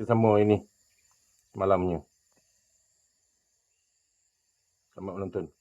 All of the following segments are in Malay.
bersama ini malamnya. Selamat menonton.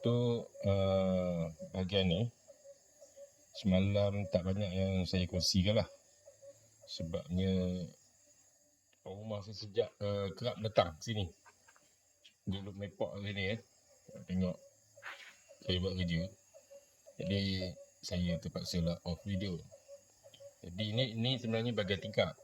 Untuk bahagian ni, semalam tak banyak yang saya kongsikan lah. Sebabnya rumah saya sejak kerap datang sini. Dia duduk mepok kat sini tengok saya buat kerja. Jadi saya terpaksa lah off video. Jadi ni sebenarnya bahagian tingkap.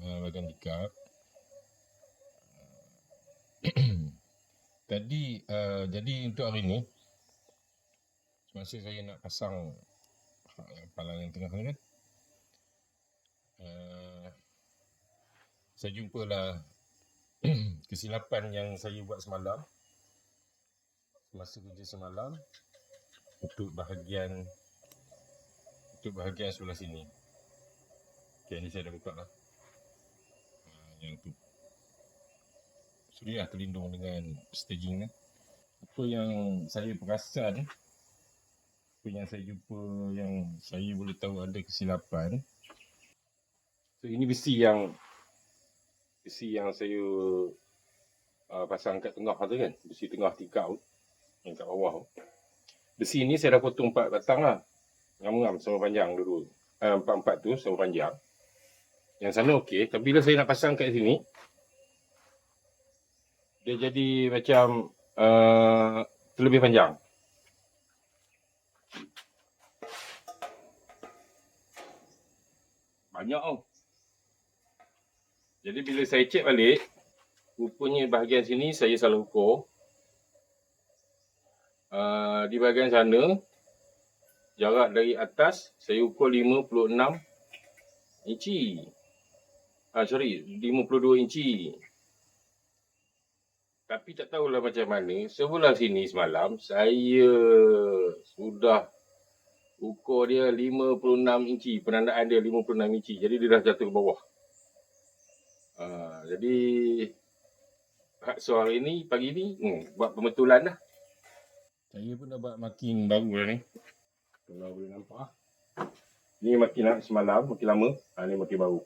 Bahagian tingkap. Jadi untuk hari ni, semasa saya nak pasang palang yang tengah ni kan, saya jumpalah kesilapan yang saya buat semalam, semasa kerja semalam, untuk bahagian sebelah sini. Okay, ni saya dah buka lah. Yang tu sudah terlindung dengan staging kan. Apa yang saya perasan, apa yang saya jumpa, yang saya boleh tahu ada kesilapan. So ini besi yang saya pasang kat tengah tu kan, besi tengah tingkap yang kat bawah. Besi ni saya dah potong 4 batang lah, ngam-ngam sama panjang dulu. 4 tu sama panjang. Yang sana okey, tapi bila saya nak pasang kat sini, dia jadi macam terlebih panjang. Banyak tau. Jadi bila saya cek balik, rupanya bahagian sini saya salah ukur. Di bahagian sana, jarak dari atas saya ukur 56 inci. 52 inci. Tapi tak tahulah macam mana, sebelah sini semalam saya sudah ukur dia 56 inci, penandaan dia 56 inci. Jadi dia dah jatuh ke bawah. Jadi so hari ni, pagi ni buat pembetulan lah. Saya pun dah buat marking baru lah ni. Kalau boleh nampak, ni marking semalam, makin lama, ni makin baru.